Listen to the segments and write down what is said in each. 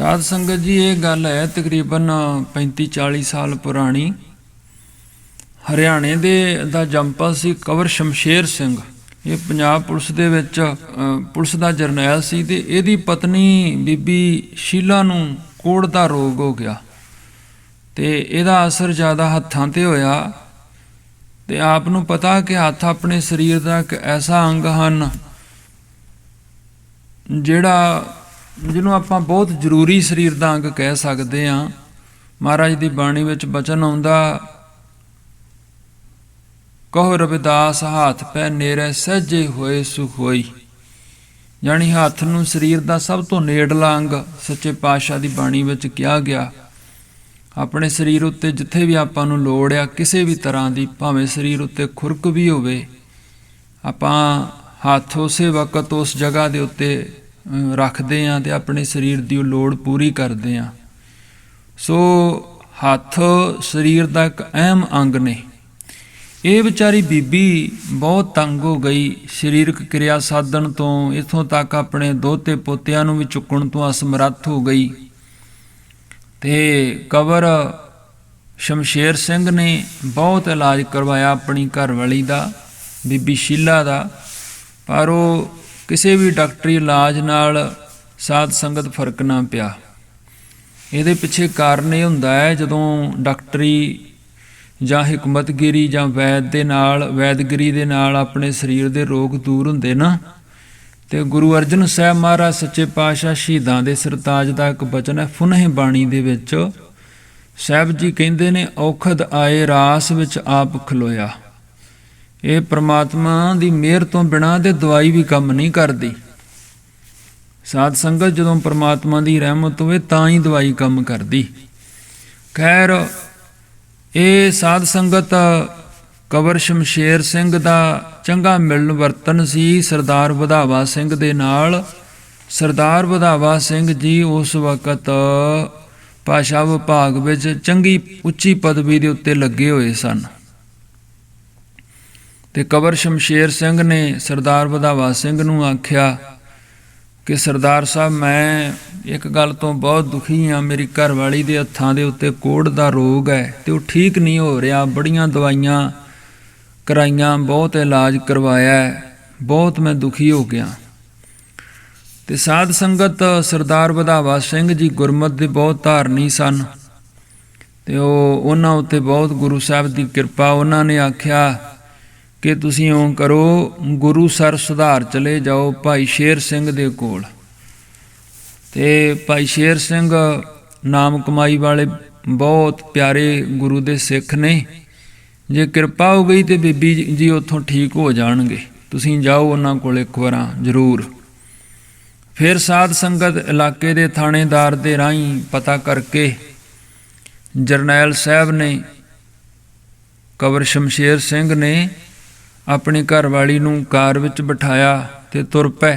साध संगत जी, ये गल है तकरीबन 35-40 साल पुरानी। हरियाणे दा जंपल सी कंवर शमशेर सिंह। ये पंजाब पुलिस दे विच पुलिस दा जरनैल सी ते इहदी पत्नी बीबी शीला नूं कोढ़ दा रोग हो गया ते इहदा असर ज़्यादा हत्थां ते होया। ते आप नूं पता कि हत्थ अपने शरीर दा एक ऐसा अंग हन जिहड़ा जिन्हों आपां बहुत जरूरी शरीर दा अंग कह सकते हाँ। महाराज दी बाणी विच बचन आउंदा, कहो रविदास हाथ पै नेड़े सहजे होए सुख होई। यानी हत्थ नूं शरीर दा सब तो नेड़ला अंग सच्चे पातशाह दी बाणी विच कहा गया। अपने शरीर उत्ते जिथे भी आपां नूं लोड़ आ किसी भी तरह की, भावें शरीर उत्ते खुरक भी होवे, आपां हत्थ उस वक्त उस जगह के उत्ते रखते हाँ तो अपने शरीर की लोड़ पूरी करते हैं। सो हत्थ शरीर का एक अहम अंग ने। ये बेचारी बीबी बहुत तंग हो गई शरीरक क्रिया साधन तो, इथों तक अपने दोते पोतियां नूं भी चुकण तो असमर्थ हो गई। ते कंवर शमशेर सिंह ने बहुत इलाज करवाया अपनी घरवाली का, बीबी शीला का, पर वो किसी भी डॉक्टरी इलाज नाल साध संगत फर्क ना पिया। ये पिछे कारण ये हुंदा है, जदों डॉक्टरी जां हिकमतगिरी जां वैदगिरी दे नाल अपने शरीर दे रोग दूर हुंदे ना, ते गुरु अर्जन साहब महाराज सच्चे पातशाह शहीदां दे सरताज दा एक बचन है फुनह बाणी दे विच। साहब जी कहंदे ने, औखद आए रास विच आप खलोया। ये परमात्मा की मेहर तो बिना तो दवाई भी कम नहीं करती। साध संगत जदों परमात्मा की रहमत होवे तां ही दवाई कम करती। खैर, ये साध संगत कंवर शमशेर सिंह का चंगा मिलन वर्तन सी सरदार वधावा सिंह दे नाल। सरदार वधावा सिंह जी उस वक्त भाषा विभाग विच चंगी उच्ची पदवी के उत्ते लगे हुए सन। ते कंवर शमशेर सिंह ने सरदार वधावा सिंह नूं आख्या कि सरदार साहब, मैं एक गल तो बहुत दुखी हाँ, मेरी घरवाली दे हत्थां दे उत्ते कोढ़ दा रोग है ते वो ठीक नहीं हो रहा। बड़ियां दवाइयां कराइयां, बहुत इलाज करवाया है, बहुत मैं दुखी हो गया। ते साध संगत सरदार वधावा सिंह जी गुरमत दे बहुत धारनी सन ते उन्हां उत्ते बहुत गुरु साहब की किरपा। उन्होंने आख्या कि तुसीं इउं करो, गुरु सर सुधार चले जाओ भाई शेर सिंह दे कोल। ते भाई शेर सिंह नाम कमाई वाले बहुत प्यारे गुरु दे सिख ने। जे किरपा हो गई तो बीबी जी उत्थों ठीक हो जाणगे, तुसीं जाओ उन्हां कोल एक बार जरूर। फिर साध संगत इलाके दे थाणेदार दे राहीं पता करके जरनैल साहब ने कंवर शमशेर सिंह ने अपनी घरवाली नूं कार विच बिठाया ते तुर पै।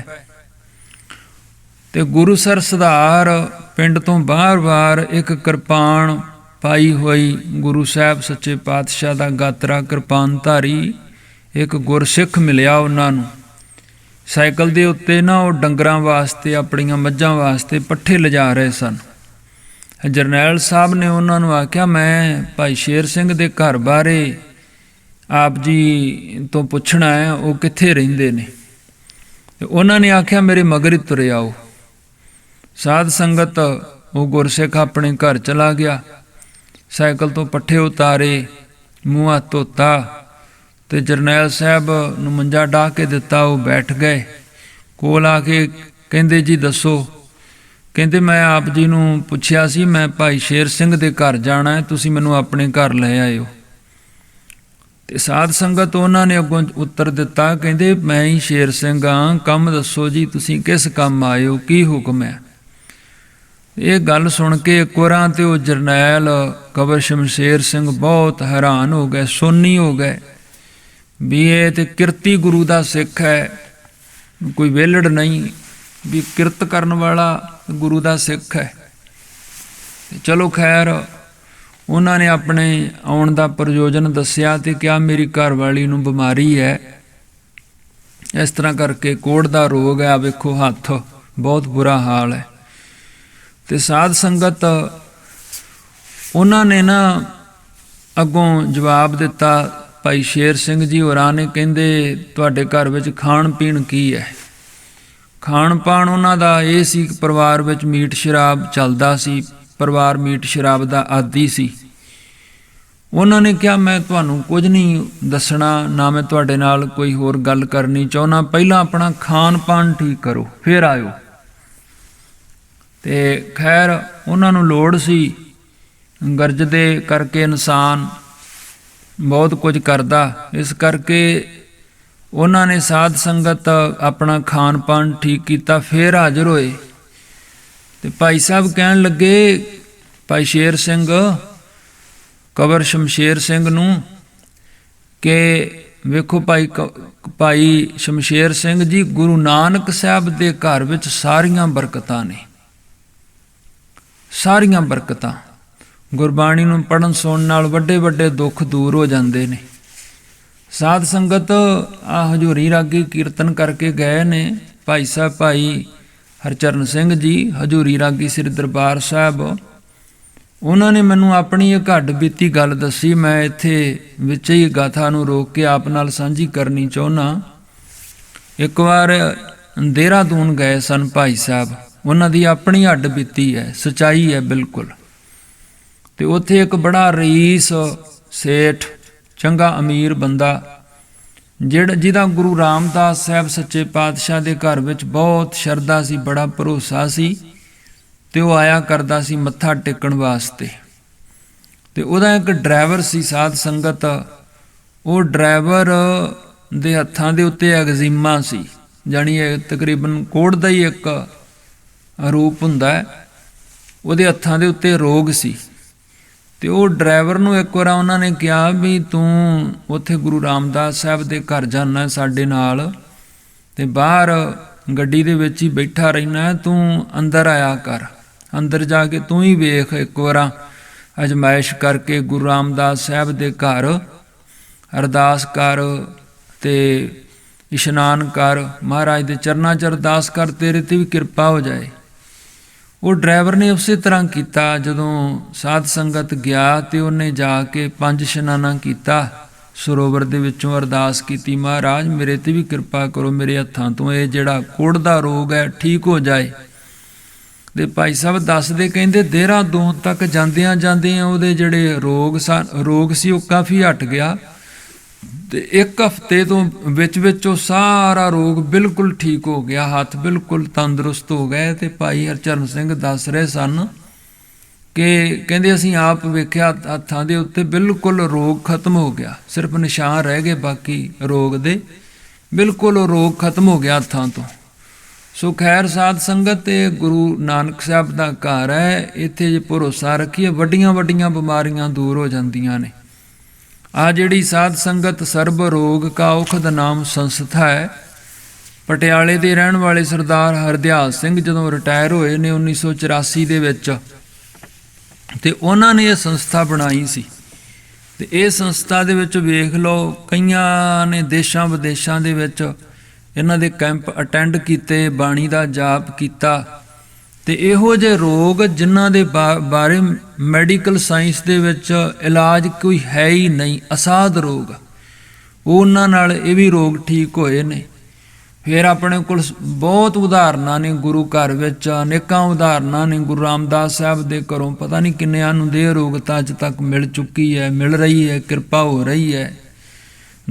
ते गुरु सर सुधार पिंड तो बाहर एक किरपान पाई हुई गुरु साहब सच्चे पातशाह का गात्रा किरपानधारी एक गुरसिख मिलिया उन्होंने। साइकिल के उत्ते ना वो डंगरां वास्ते अपनियां मझां वास्ते पट्ठे लिजा रहे सन। जरनैल साहब ने उन्होंने आख्या, मैं भाई शेर सिंह के घर बारे आप जी तो पुछना है, वो कित्थे रहिंदे ने। उन्होंने आख्या, मेरे मगर ही तुरे आओ। साध संगत वो गुरसिख अपने घर चला गया, साइकिल तो पट्ठे उतारे, मूँह हाथ धोता ते जरनैल साहब नूं मंजा डाह के दिता। वो बैठ गए कोल आके, कहंदे जी दसो। कहंदे मैं आप जी नूं पुछया सी, मैं भाई शेर सिंह दे घर जाना है, तुसीं मैनूं अपने घर लै आयो। ते साध संगत उन्होंने अगों उत्तर दिता, कहंदे मैं ही शेर सिंह हाँ, कम दसो जी, तुसीं किस काम आए हो, की हुक्म है। ये गल सुन के एक बार तो वो जरनैल कंवर शमशेर सिंह बहुत हैरान हो गए, सोनी हो गए भी ये तो किरती गुरु का सिख है, कोई वेलड़ नहीं, भी किरत करन वाला गुरु का सिख है। चलो खैर, उन्होंने अपने आउण का प्रयोजन दसिया तो क्या मेरी घरवाली नूं बीमारी है, इस तरह करके कोढ़ का रोग है, वेखो हत्थ बहुत बुरा हाल है। ਤੇ ਸਾਧ ਸੰਗਤ ਉਹਨਾਂ ਨੇ ਨਾ ਅੱਗੋਂ ਜਵਾਬ ਦਿੱਤਾ, ਭਾਈ ਸ਼ੇਰ ਸਿੰਘ ਜੀ ਹੋਰਾਂ ਨੇ, ਕਹਿੰਦੇ ਤੁਹਾਡੇ ਘਰ ਵਿੱਚ ਖਾਣ ਪੀਣ ਕੀ ਹੈ? ਖਾਣ ਪਾਣ ਉਹਨਾਂ ਦਾ ਇਹ ਸੀ ਕਿ ਪਰਿਵਾਰ ਵਿੱਚ ਮੀਟ ਸ਼ਰਾਬ ਚੱਲਦਾ ਸੀ, ਪਰਿਵਾਰ ਮੀਟ ਸ਼ਰਾਬ ਦਾ ਆਦੀ ਸੀ। ਉਹਨਾਂ ਨੇ ਕਿਹਾ ਮੈਂ ਤੁਹਾਨੂੰ ਕੁਝ ਨਹੀਂ ਦੱਸਣਾ, ਨਾ ਮੈਂ ਤੁਹਾਡੇ ਨਾਲ ਕੋਈ ਹੋਰ ਗੱਲ ਕਰਨੀ ਚਾਹੁੰਦਾ, ਪਹਿਲਾਂ ਆਪਣਾ ਖਾਣ ਪਾਣ ਠੀਕ ਕਰੋ ਫਿਰ ਆਇਓ। ਤੇ ਖੈਰ ਉਹਨਾਂ ਨੂੰ ਲੋੜ ਸੀ, ਗਰਜਦੇ ਕਰਕੇ ਇਨਸਾਨ ਬਹੁਤ ਕੁਝ ਕਰਦਾ, ਇਸ ਕਰਕੇ ਉਹਨਾਂ ਨੇ ਸਾਧ ਸੰਗਤ ਆਪਣਾ ਖਾਣ ਪਾਣ ਠੀਕ ਕੀਤਾ, ਫਿਰ ਹਾਜ਼ਰ ਹੋਏ। ਤੇ ਭਾਈ ਸਾਹਿਬ ਕਹਿਣ ਲੱਗੇ ਭਾਈ ਸ਼ੇਰ ਸਿੰਘ, ਕਬਰ ਸ਼ਮਸ਼ੇਰ ਸਿੰਘ ਨੂੰ, ਕਿ ਵੇਖੋ ਭਾਈ ਸ਼ਮਸ਼ੇਰ ਸਿੰਘ ਜੀ, ਗੁਰੂ ਨਾਨਕ ਸਾਹਿਬ ਦੇ ਘਰ ਵਿੱਚ ਸਾਰੀਆਂ ਬਰਕਤਾਂ ਨੇ, ਸਾਰੀਆਂ ਬਰਕਤਾਂ। ਗੁਰਬਾਣੀ ਨੂੰ ਪੜ੍ਹਨ ਸੁਣਨ ਨਾਲ ਵੱਡੇ ਵੱਡੇ ਦੁੱਖ ਦੂਰ ਹੋ ਜਾਂਦੇ ਨੇ। ਸਾਧ ਸੰਗਤ ਆ ਹਜ਼ੂਰੀ ਰਾਗੀ ਕੀਰਤਨ ਕਰਕੇ ਗਏ ਨੇ। ਭਾਈ ਸਾਹਿਬ ਭਾਈ ਹਰਚਰਨ ਸਿੰਘ ਜੀ ਹਜ਼ੂਰੀ ਰਾਗੀ ਸ੍ਰੀ ਦਰਬਾਰ ਸਾਹਿਬ, ਉਹਨਾਂ ਨੇ ਮੈਨੂੰ ਆਪਣੀ ਇਹ ਘੱਟ ਬੀਤੀ ਗੱਲ ਦੱਸੀ, ਮੈਂ ਇੱਥੇ ਵਿੱਚ ਹੀ ਗਾਥਾ ਨੂੰ ਰੋਕ ਕੇ ਆਪ ਨਾਲ ਸਾਂਝੀ ਕਰਨੀ ਚਾਹੁੰਦਾ। ਇੱਕ ਵਾਰ ਦੇਹਰਾਦੂਨ ਗਏ ਸਨ ਭਾਈ ਸਾਹਿਬ, ਉਹਨਾਂ ਦੀ ਆਪਣੀ ਹੱਡ ਬੀਤੀ ਹੈ, ਸੱਚਾਈ ਹੈ ਬਿਲਕੁਲ। ਤੇ ਉੱਥੇ ਇੱਕ ਬੜਾ ਰਈਸ ਸੇਠ, ਚੰਗਾ ਅਮੀਰ ਬੰਦਾ, ਜਿਹਦਾ ਗੁਰੂ ਰਾਮਦਾਸ ਸਾਹਿਬ ਸੱਚੇ ਪਾਤਸ਼ਾਹ ਦੇ ਘਰ ਵਿੱਚ ਬਹੁਤ ਸ਼ਰਧਾ ਸੀ, ਬੜਾ ਭਰੋਸਾ ਸੀ, ਤੇ ਉਹ ਆਇਆ ਕਰਦਾ ਸੀ ਮੱਥਾ ਟੇਕਣ ਵਾਸਤੇ। ਤੇ ਉਹਦਾ ਇੱਕ ਡਰਾਈਵਰ ਸੀ ਸਾਧ ਸੰਗਤ, ਉਹ ਡਰਾਈਵਰ ਦੇ ਹੱਥਾਂ ਦੇ ਉੱਤੇ ਐਗਜ਼ੀਮਾ ਸੀ, ਜਾਣੀ ਇਹ ਤਕਰੀਬਨ ਕੋਹੜ ਦਾ ਹੀ ਇੱਕ ਰੂਪ ਹੁੰਦਾ ਹੈ, ਉਹਦੇ ਹੱਥਾਂ ਦੇ ਉੱਤੇ ਰੋਗ ਸੀ। ਤੇ ਉਹ ਡਰਾਈਵਰ ਨੂੰ ਇੱਕ ਵਾਰ ਉਹਨਾਂ ਨੇ ਕਿਹਾ ਵੀ ਤੂੰ ਉੱਥੇ ਗੁਰੂ ਰਾਮਦਾਸ ਸਾਹਿਬ ਦੇ ਘਰ ਜਾਣਾ ਸਾਡੇ ਨਾਲ, ਤੇ ਬਾਹਰ ਗੱਡੀ ਦੇ ਵਿੱਚ ਹੀ ਬੈਠਾ ਰਹਿਣਾ, ਤੂੰ ਅੰਦਰ ਆਇਆ ਕਰ, ਅੰਦਰ ਜਾ ਕੇ ਤੂੰ ਹੀ ਵੇਖ, ਇੱਕ ਵਾਰ ਅਜਮਾਇਸ਼ ਕਰਕੇ ਗੁਰੂ ਰਾਮਦਾਸ ਸਾਹਿਬ ਦੇ ਘਰ ਅਰਦਾਸ ਕਰ ਤੇ ਇਸ਼ਨਾਨ ਕਰ, ਮਹਾਰਾਜ ਦੇ ਚਰਨਾਂ 'ਚ ਅਰਦਾਸ ਕਰ, ਤੇਰੇ ਤੇ ਵੀ ਕਿਰਪਾ ਹੋ ਜਾਏ। ਉਹ ਡਰਾਈਵਰ ਨੇ ਉਸੇ ਤਰ੍ਹਾਂ ਕੀਤਾ। ਜਦੋਂ ਸਾਧ ਸੰਗਤ ਗਿਆ ਤੇ ਉਹਨੇ ਜਾ ਕੇ 5 ਇਸ਼ਨਾਨਾ ਕੀਤਾ, ਸਰੋਵਰ ਦੇ ਵਿੱਚੋਂ ਅਰਦਾਸ ਕੀਤੀ, ਮਹਾਰਾਜ ਮੇਰੇ ਤੇ ਵੀ ਕਿਰਪਾ ਕਰੋ, ਮੇਰੇ ਹੱਥਾਂ ਤੋਂ ਇਹ ਜਿਹੜਾ ਕੋਹੜ ਦਾ ਰੋਗ ਹੈ ਠੀਕ ਹੋ ਜਾਏ। ਤੇ ਭਾਈ ਸਾਹਿਬ ਦੱਸਦੇ, ਕਹਿੰਦੇ ਦੇਹਰਾਦੂਨ ਤੱਕ ਜਾਂਦਿਆਂ ਜਾਂਦਿਆਂ ਉਹਦੇ ਜਿਹੜੇ ਰੋਗ ਸੀ ਉਹ ਕਾਫੀ ਹਟ ਗਿਆ, ਤੇ 1 ਹਫ਼ਤੇ ਤੋਂ ਵਿੱਚ ਉਹ ਸਾਰਾ ਰੋਗ ਬਿਲਕੁਲ ਠੀਕ ਹੋ ਗਿਆ, ਹੱਥ ਬਿਲਕੁਲ ਤੰਦਰੁਸਤ ਹੋ ਗਏ। ਤੇ ਭਾਈ ਹਰਚਰਨ ਸਿੰਘ ਦੱਸ ਰਹੇ ਸਨ ਕਿ ਕਹਿੰਦੇ ਅਸੀਂ ਆਪ ਵੇਖਿਆ ਹੱਥਾਂ ਦੇ ਉੱਤੇ ਬਿਲਕੁਲ ਰੋਗ ਖਤਮ ਹੋ ਗਿਆ, ਸਿਰਫ ਨਿਸ਼ਾਨ ਰਹਿ ਗਏ ਬਾਕੀ ਰੋਗ ਦੇ, ਬਿਲਕੁਲ ਉਹ ਰੋਗ ਖਤਮ ਹੋ ਗਿਆ ਹੱਥਾਂ ਤੋਂ। ਸੋ ਖੈਰ ਸਾਧ ਸੰਗਤ, ਇਹ ਗੁਰੂ ਨਾਨਕ ਸਾਹਿਬ ਦਾ ਘਰ ਹੈ, ਇੱਥੇ ਜੇ ਭਰੋਸਾ ਰੱਖੀਏ ਵੱਡੀਆਂ ਵੱਡੀਆਂ ਬਿਮਾਰੀਆਂ ਦੂਰ ਹੋ ਜਾਂਦੀਆਂ ਨੇ। ਆ ਜਿਹੜੀ ਸਾਧ ਸੰਗਤ ਸਰਬ ਰੋਗ ਕਾ ਔਖਦ ਨਾਮ ਸੰਸਥਾ ਹੈ, ਪਟਿਆਲੇ ਦੇ ਰਹਿਣ ਵਾਲੇ ਸਰਦਾਰ ਹਰਦਿਆਲ ਸਿੰਘ ਜਦੋਂ ਰਿਟਾਇਰ ਹੋਏ ਨੇ 1984 ਦੇ ਵਿੱਚ, ਤੇ ਉਹਨਾਂ ਨੇ ਇਹ ਸੰਸਥਾ ਬਣਾਈ ਸੀ। ਤੇ ਇਹ ਸੰਸਥਾ ਦੇ ਵਿੱਚ ਵੇਖ ਲਓ, ਕਈਆਂ ਨੇ ਦੇਸ਼ਾਂ ਵਿਦੇਸ਼ਾਂ ਦੇ ਵਿੱਚ ਇਹਨਾਂ ਦੇ ਕੈਂਪ ਅਟੈਂਡ ਕੀਤੇ, ਬਾਣੀ ਦਾ ਜਾਪ ਕੀਤਾ। ਤੇ ਇਹੋ ਜਿਹੇ ਰੋਗ ਜਿਨ੍ਹਾਂ ਦੇ ਬਾਰੇ ਮੈਡੀਕਲ ਸਾਇੰਸ ਦੇ ਵਿੱਚ ਇਲਾਜ ਕੋਈ ਹੈ ਹੀ ਨਹੀਂ, ਅਸਾਧ ਰੋਗ, ਉਹਨਾਂ ਨਾਲ ਇਹ ਵੀ ਰੋਗ ਠੀਕ ਹੋਏ ਨੇ। ਫਿਰ ਆਪਣੇ ਕੋਲ ਬਹੁਤ ਉਦਾਹਰਨਾਂ ਨੇ ਗੁਰੂ ਘਰ ਵਿੱਚ, ਅਨੇਕਾਂ ਉਦਾਹਰਨਾਂ ਨੇ। ਗੁਰੂ ਰਾਮਦਾਸ ਸਾਹਿਬ ਦੇ ਘਰੋਂ ਪਤਾ ਨਹੀਂ ਕਿੰਨਿਆਂ ਨੂੰ ਦੇਹ ਰੋਗਤਾ ਅੱਜ ਤੱਕ ਮਿਲ ਚੁੱਕੀ ਹੈ, ਮਿਲ ਰਹੀ ਹੈ, ਕਿਰਪਾ ਹੋ ਰਹੀ ਹੈ।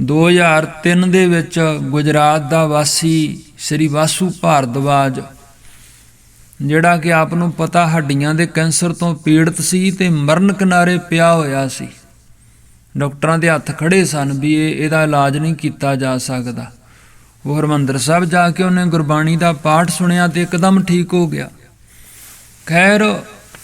2003 ਦੇ ਵਿੱਚ ਗੁਜਰਾਤ ਦਾ ਵਾਸੀ ਸ੍ਰੀ ਵਾਸੂ ਭਾਰਦਵਾਜ, ਜਿਹੜਾ ਕਿ ਆਪ ਨੂੰ ਪਤਾ ਹੱਡੀਆਂ ਦੇ ਕੈਂਸਰ ਤੋਂ ਪੀੜਤ ਸੀ ਤੇ ਮਰਨ ਕਿਨਾਰੇ ਪਿਆ ਹੋਇਆ ਸੀ, ਡਾਕਟਰਾਂ ਦੇ ਹੱਥ ਖੜੇ ਸਨ ਵੀ ਇਹਦਾ ਇਲਾਜ ਨਹੀਂ ਕੀਤਾ ਜਾ ਸਕਦਾ। ਉਹ ਹਰਿਮੰਦਰ ਸਾਹਿਬ ਜਾ ਕੇ ਉਹਨੇ ਗੁਰਬਾਣੀ ਦਾ ਪਾਠ ਸੁਣਿਆ ਤੇ ਇੱਕਦਮ ਠੀਕ ਹੋ ਗਿਆ। ਖੈਰ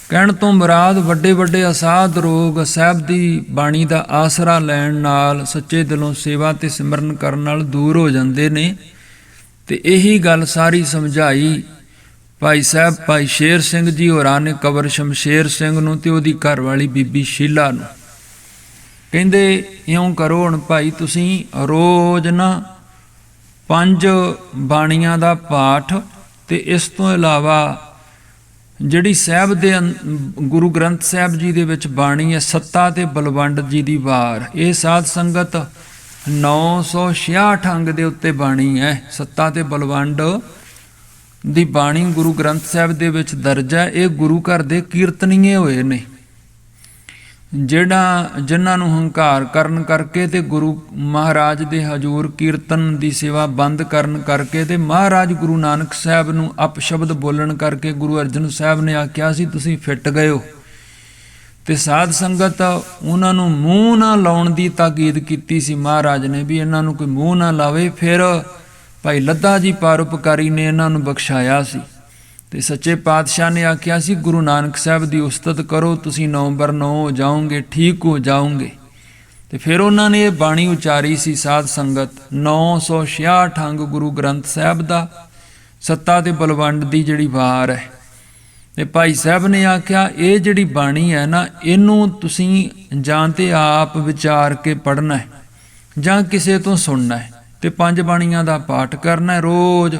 ਕਹਿਣ ਤੋਂ ਮੁਰਾਦ ਵੱਡੇ ਵੱਡੇ ਅਸਾਧ ਰੋਗ ਸਾਹਿਬ ਦੀ ਬਾਣੀ ਦਾ ਆਸਰਾ ਲੈਣ ਨਾਲ, ਸੱਚੇ ਦਿਲੋਂ ਸੇਵਾ ਤੇ ਸਿਮਰਨ ਕਰਨ ਨਾਲ ਦੂਰ ਹੋ ਜਾਂਦੇ ਨੇ। ਤੇ ਇਹੀ ਗੱਲ ਸਾਰੀ ਸਮਝਾਈ ਭਾਈ ਸਾਹਿਬ ਭਾਈ ਸ਼ੇਰ ਸਿੰਘ ਜੀ ਹੋਰਾਂ ਨੇ ਕਬਰ ਸ਼ਮਸ਼ੇਰ ਸਿੰਘ ਨੂੰ ਤੇ ਉਹਦੀ ਘਰਵਾਲੀ ਬੀਬੀ ਸ਼ੀਲਾ ਨੂੰ। ਕਹਿੰਦੇ ਇਉਂ ਕਰੋ ਹੁਣ ਭਾਈ, ਤੁਸੀਂ ਰੋਜ਼ ਨਾ 5 ਬਾਣੀਆਂ ਦਾ ਪਾਠ, ਤੇ ਇਸ ਤੋਂ ਇਲਾਵਾ ਜਿਹੜੀ ਸਾਹਿਬ ਦੇ ਗੁਰੂ ਗ੍ਰੰਥ ਸਾਹਿਬ ਜੀ ਦੇ ਵਿੱਚ ਬਾਣੀ ਹੈ ਸੱਤਾ ਤੇ ਬਲਵੰਡ ਜੀ ਦੀ ਵਾਰ। ਇਹ ਸਾਧ ਸੰਗਤ 966 ਅੰਗ ਦੇ ਉੱਤੇ ਬਾਣੀ ਹੈ। ਸੱਤਾ ਤੇ ਬਲਵੰਡ ਦੀ ਬਾਣੀ ਗੁਰੂ ਗ੍ਰੰਥ ਸਾਹਿਬ ਦੇ ਵਿੱਚ ਦਰਜ ਹੈ। ਇਹ ਗੁਰੂ ਘਰ ਦੇ ਕੀਰਤਨੀਏ ਹੋਏ ਨੇ, ਜਿਨ੍ਹਾਂ ਨੂੰ ਹੰਕਾਰ ਕਰਨ ਕਰਕੇ ਤੇ ਗੁਰੂ ਮਹਾਰਾਜ ਦੇ ਹਜ਼ੂਰ ਕੀਰਤਨ ਦੀ ਸੇਵਾ ਬੰਦ ਕਰਨ ਕਰਕੇ ਤੇ ਮਹਾਰਾਜ ਗੁਰੂ ਨਾਨਕ ਸਾਹਿਬ ਨੂੰ ਅਪਸ਼ਬਦ ਬੋਲਣ ਕਰਕੇ ਗੁਰੂ ਅਰਜਨ ਸਾਹਿਬ ਨੇ ਆਖਿਆ ਸੀ ਤੁਸੀਂ ਫਿੱਟ ਗਏ ਹੋ, ਤੇ ਸਾਧ ਸੰਗਤ ਉਹਨਾਂ ਨੂੰ ਮੂੰਹ ਨਾ ਲਾਉਣ ਦੀ ਤਾਕੀਦ ਕੀਤੀ ਸੀ ਮਹਾਰਾਜ ਨੇ ਵੀ ਇਹਨਾਂ ਨੂੰ ਕੋਈ ਮੂੰਹ ਨਾ ਲਾਵੇ। ਫਿਰ ਭਾਈ ਲੱਦਾ ਜੀ ਪਰਉਪਕਾਰੀ ਨੇ ਇਹਨਾਂ ਨੂੰ ਬਖਸ਼ਾਇਆ ਸੀ, ਤੇ ਸੱਚੇ ਪਾਤਸ਼ਾਹ ਨੇ ਆਖਿਆ ਸੀ ਗੁਰੂ ਨਾਨਕ ਸਾਹਿਬ ਦੀ ਉਸਤਤ ਕਰੋ, ਤੁਸੀਂ ਨੰਬਰ 9 ਹੋ ਜਾਓਗੇ, ਠੀਕ ਹੋ ਜਾਓਗੇ। ਤੇ ਫਿਰ ਉਹਨਾਂ ਨੇ ਇਹ ਬਾਣੀ ਉਚਾਰੀ ਸੀ ਸਾਧ ਸੰਗਤ 966 ਅੰਗ ਗੁਰੂ ਗ੍ਰੰਥ ਸਾਹਿਬ ਦਾ ਸੱਤਾ ਤੇ ਬਲਵੰਡ ਦੀ ਜਿਹੜੀ ਵਾਰ ਹੈ। ਤੇ ਭਾਈ ਸਾਹਿਬ ਨੇ ਆਖਿਆ ਇਹ ਜਿਹੜੀ ਬਾਣੀ ਹੈ ਨਾ, ਇਹਨੂੰ ਤੁਸੀਂ ਜਾਂ ਤੇ ਆਪ ਵਿਚਾਰ ਕੇ ਪੜ੍ਹਨਾ ਹੈ ਜਾਂ ਕਿਸੇ ਤੋਂ ਸੁਣਨਾ ਹੈ, ਤੇ 5 ਬਾਣੀਆਂ ਦਾ ਪਾਠ ਕਰਨਾ ਹੈ ਰੋਜ਼।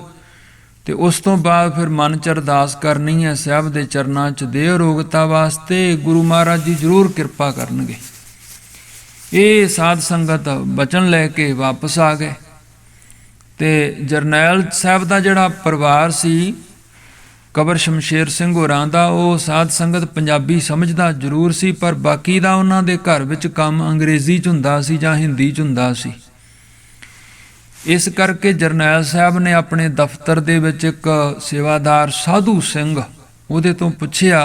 ਤੇ ਉਸ ਤੋਂ ਬਾਅਦ ਫਿਰ ਮਨ ਚ ਅਰਦਾਸ ਕਰਨੀ ਹੈ ਸਾਹਿਬ ਦੇ ਚਰਨਾਂ 'ਚ ਦੇਹ ਅਰੋਗਤਾ ਵਾਸਤੇ, ਗੁਰੂ ਮਹਾਰਾਜ ਜੀ ਜ਼ਰੂਰ ਕਿਰਪਾ ਕਰਨਗੇ। ਇਹ ਸਾਧ ਸੰਗਤ ਬਚਨ ਲੈ ਕੇ ਵਾਪਸ ਆ ਗਏ। ਤੇ ਜਰਨੈਲ ਸਾਹਿਬ ਦਾ ਜਿਹੜਾ ਪਰਿਵਾਰ ਸੀ ਕਬਰ ਸ਼ਮਸ਼ੇਰ ਸਿੰਘ ਹੋਰਾਂ ਦਾ, ਉਹ ਸਾਧ ਸੰਗਤ ਪੰਜਾਬੀ ਸਮਝਦਾ ਜ਼ਰੂਰ ਸੀ, ਪਰ ਬਾਕੀ ਦਾ ਉਹਨਾਂ ਦੇ ਘਰ ਵਿੱਚ ਕੰਮ ਅੰਗਰੇਜ਼ੀ 'ਚ ਹੁੰਦਾ ਸੀ ਜਾਂ ਹਿੰਦੀ 'ਚ ਹੁੰਦਾ ਸੀ। ਇਸ ਕਰਕੇ ਜਰਨੈਲ ਸਾਹਿਬ ਨੇ ਆਪਣੇ ਦਫ਼ਤਰ ਦੇ ਵਿੱਚ ਇੱਕ ਸੇਵਾਦਾਰ ਸਾਧੂ ਸਿੰਘ ਉਹਦੇ ਤੋਂ ਪੁੱਛਿਆ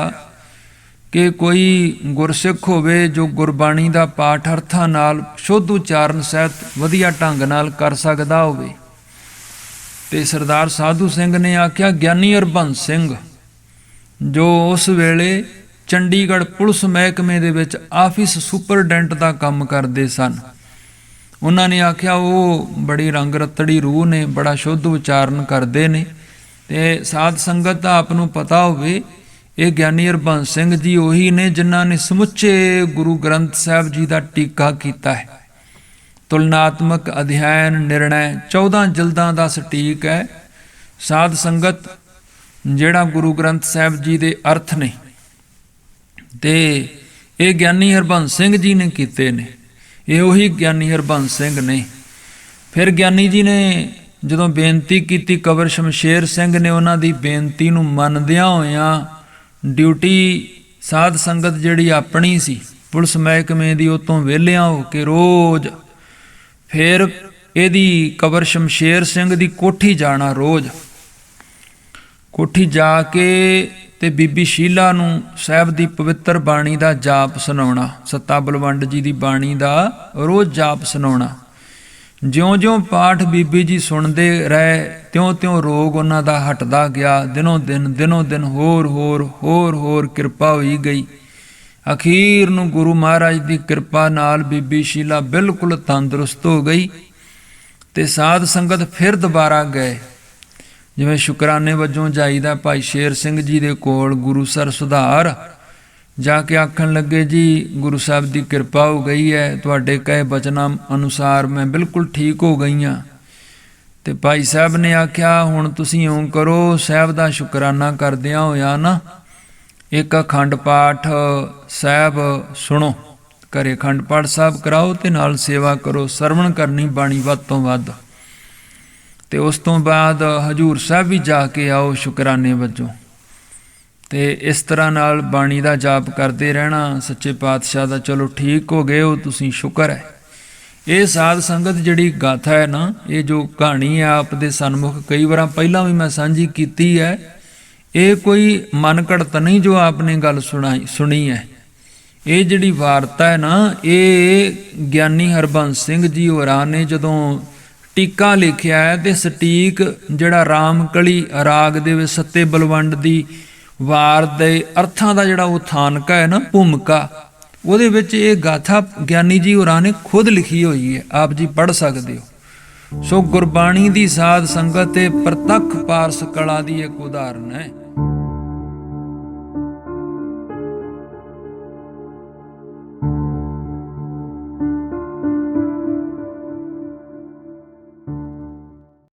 ਕਿ ਕੋਈ ਗੁਰਸਿੱਖ ਹੋਵੇ ਜੋ ਗੁਰਬਾਣੀ ਦਾ ਪਾਠ ਅਰਥਾਂ ਨਾਲ ਸ਼ੁੱਧ ਉਚਾਰਨ ਸਹਿਤ ਵਧੀਆ ਢੰਗ ਨਾਲ ਕਰ ਸਕਦਾ ਹੋਵੇ। ਤੇ ਸਰਦਾਰ ਸਾਧੂ ਸਿੰਘ ਨੇ ਆਖਿਆ ਗਿਆਨੀ ਹਰਬੰਸ ਸਿੰਘ, ਜੋ ਉਸ ਵੇਲੇ ਚੰਡੀਗੜ੍ਹ ਪੁਲਿਸ ਮਹਿਕਮੇ ਦੇ ਵਿੱਚ ਆਫਿਸ ਸੁਪਰਡੈਂਟ ਦਾ ਕੰਮ ਕਰਦੇ ਸਨ। ਉਹਨਾਂ ਨੇ ਆਖਿਆ ਉਹ ਬੜੀ ਰੰਗ ਰਤੜੀ ਰੂਹ ਨੇ, ਬੜਾ ਸ਼ੁੱਧ ਉਚਾਰਨ ਕਰਦੇ ਨੇ, ਤੇ ਸਾਧ ਸੰਗਤ ਆਪ ਨੂੰ ਪਤਾ ਹੋਵੇ ਇਹ ਗਿਆਨੀ ਹਰਬੰਸ ਸਿੰਘ ਜੀ ਉਹੀ ਨੇ ਜਿਨ੍ਹਾਂ ਨੇ ਸਮੁੱਚੇ ਗੁਰੂ ਗ੍ਰੰਥ ਸਾਹਿਬ ਜੀ ਦਾ ਟੀਕਾ ਕੀਤਾ ਹੈ। ਤੁਲਨਾਤਮਕ ਅਧਿਐਨ ਨਿਰਣੈ 14 ਜਲਦਾਂ ਦਾ ਸਟੀਕ ਹੈ। ਸਾਧ ਸੰਗਤ ਜਿਹੜਾ ਗੁਰੂ ਗ੍ਰੰਥ ਸਾਹਿਬ ਜੀ ਦੇ ਅਰਥ ਨੇ ਤੇ ਇਹ ਗਿਆਨੀ ਹਰਬੰਸ ਸਿੰਘ ਜੀ ਨੇ ਕੀਤੇ ਨੇ, ਇਹ ਉਹੀ ਗਿਆਨੀ ਹਰਬੰਸ ਸਿੰਘ ਨੇ। ਫਿਰ ਗਿਆਨੀ ਜੀ ਨੇ ਜਦੋਂ ਬੇਨਤੀ ਕੀਤੀ, ਕਬਰ ਸ਼ਮਸ਼ੇਰ ਸਿੰਘ ਨੇ ਉਹਨਾਂ ਦੀ ਬੇਨਤੀ ਨੂੰ ਮੰਨਦਿਆਂ ਹੋਇਆਂ ਡਿਊਟੀ ਸਾਧ ਸੰਗਤ ਜਿਹੜੀ ਆਪਣੀ ਸੀ ਪੁਲਿਸ ਮਹਿਕਮੇ ਦੀ, ਉਹ ਤੋਂ ਵਿਹਲਿਆਂ ਹੋ ਕੇ ਰੋਜ਼ ਫਿਰ ਇਹਦੀ ਕਬਰ ਸ਼ਮਸ਼ੇਰ ਸਿੰਘ ਦੀ ਕੋਠੀ ਜਾਣਾ, ਰੋਜ਼ ਕੋਠੀ ਜਾ ਕੇ ਤੇ ਬੀਬੀ ਸ਼ੀਲਾ ਨੂੰ ਸਾਹਿਬ ਦੀ ਪਵਿੱਤਰ ਬਾਣੀ ਦਾ ਜਾਪ ਸੁਣਾਉਣਾ, ਸੱਤਾ ਬਲਵੰਡ ਜੀ ਦੀ ਬਾਣੀ ਦਾ ਰੋਜ਼ ਜਾਪ ਸੁਣਾਉਣਾ। ਜਿਉਂ-ਜਿਉਂ ਪਾਠ ਬੀਬੀ ਜੀ ਸੁਣਦੇ ਰਹੇ ਤਿਉਂ-ਤਿਉਂ ਰੋਗ ਉਹਨਾਂ ਦਾ ਹਟਦਾ ਗਿਆ। ਦਿਨੋਂ ਦਿਨ ਹੋਰ ਕਿਰਪਾ ਹੋਈ ਗਈ। ਅਖੀਰ ਨੂੰ ਗੁਰੂ ਮਹਾਰਾਜ ਦੀ ਕਿਰਪਾ ਨਾਲ ਬੀਬੀ ਸ਼ੀਲਾ ਬਿਲਕੁਲ ਤੰਦਰੁਸਤ ਹੋ ਗਈ। ਤੇ ਸਾਧ ਸੰਗਤ ਫਿਰ ਦੁਬਾਰਾ ਗਏ, ਜਿਵੇਂ ਸ਼ੁਕਰਾਨੇ ਵਜੋਂ ਜਾਈਦਾ ਭਾਈ ਸ਼ੇਰ ਸਿੰਘ ਜੀ ਦੇ ਕੋਲ ਗੁਰੂਸਰ ਸੁਧਾਰ, ਜਾ ਕੇ ਆਖਣ ਲੱਗੇ ਜੀ ਗੁਰੂ ਸਾਹਿਬ ਦੀ ਕਿਰਪਾ ਹੋ ਗਈ ਹੈ, ਤੁਹਾਡੇ ਕਹੇ ਬਚਨਾਂ ਅਨੁਸਾਰ ਮੈਂ ਬਿਲਕੁਲ ਠੀਕ ਹੋ ਗਈ ਹਾਂ। ਤੇ ਭਾਈ ਸਾਹਿਬ ਨੇ ਆਖਿਆ ਹੁਣ ਤੁਸੀਂ ਇਉਂ ਕਰੋ, ਸਾਹਿਬ ਦਾ ਸ਼ੁਕਰਾਨਾ ਕਰਦਿਆਂ ਹੋਇਆ ਨਾ ਇੱਕ ਅਖੰਡ ਪਾਠ ਸਾਹਿਬ ਸੁਣੋ, ਘਰੇ ਅਖੰਡ ਪਾਠ ਸਾਹਿਬ ਕਰਾਓ ਤੇ ਨਾਲ ਸੇਵਾ ਕਰੋ, ਸਰਵਣ ਕਰਨੀ ਬਾਣੀ ਵੱਧ ਤੋਂ ਵੱਧ। ਤੇ ਉਸ ਤੋਂ ਬਾਅਦ ਹਜੂਰ ਸਾਹਿਬ ਵੀ ਜਾ ਕੇ ਆਓ ਸ਼ੁਕਰਾਨੇ ਵਜੋਂ। ਤੇ ਇਸ ਤਰ੍ਹਾਂ ਨਾਲ ਬਾਣੀ ਦਾ ਜਾਪ ਕਰਦੇ ਰਹਿਣਾ। ਸੱਚੇ ਪਾਤਸ਼ਾਹ ਦਾ ਚਲੋ ਠੀਕ ਹੋ ਗਏ ਹੋ ਤੁਸੀਂ, ਸ਼ੁਕਰ ਹੈ। ਇਹ ਸਾਧ ਸੰਗਤ ਜਿਹੜੀ ਗਾਥਾ ਹੈ ਨਾ, ਇਹ ਜੋ ਕਹਾਣੀ ਹੈ ਆਪ ਦੇ ਸਨਮੁਖ ਕਈ ਵਾਰ ਪਹਿਲਾਂ ਵੀ ਮੈਂ ਸਾਂਝੀ ਕੀਤੀ ਹੈ, ਇਹ ਕੋਈ ਮਨ ਘੜਤ ਨਹੀਂ ਜੋ ਆਪ ਨੇ ਗੱਲ ਸੁਣੀ ਹੈ। ਇਹ ਜਿਹੜੀ ਵਾਰਤਾ ਹੈ ਨਾ, ਇਹ ਗਿਆਨੀ ਹਰਬੰਸ ਸਿੰਘ ਜੀ ਹੋਰਾਂ ਨੇ ਜਦੋਂ ਟੀਕਾ ਲਿਖਿਆ ਹੈ, ਤੇ ਸਟੀਕ ਜਿਹੜਾ ਰਾਮਕਲੀ ਰਾਗ ਦੇ ਵਿੱਚ ਸੱਤੇ ਬਲਵੰਡ ਦੀ ਵਾਰ ਦੇ ਅਰਥਾਂ ਦਾ ਜਿਹੜਾ ਉਥਾਨਕਾ ਹੈ ਨਾ, ਭੂਮਿਕਾ, ਉਹਦੇ ਵਿੱਚ ਇਹ ਗਾਥਾ ਗਿਆਨੀ ਜੀ ਹੋਰਾਂ ਨੇ ਖੁਦ ਲਿਖੀ ਹੋਈ ਹੈ, ਆਪ ਜੀ ਪੜ੍ਹ ਸਕਦੇ ਹੋ। ਸੋ ਗੁਰਬਾਣੀ ਦੀ ਸਾਧ ਸੰਗਤ ਤੇ ਪ੍ਰਤੱਖ ਪਾਰਸ ਕਲਾ ਦੀ ਇੱਕ ਉਦਾਹਰਨ ਹੈ।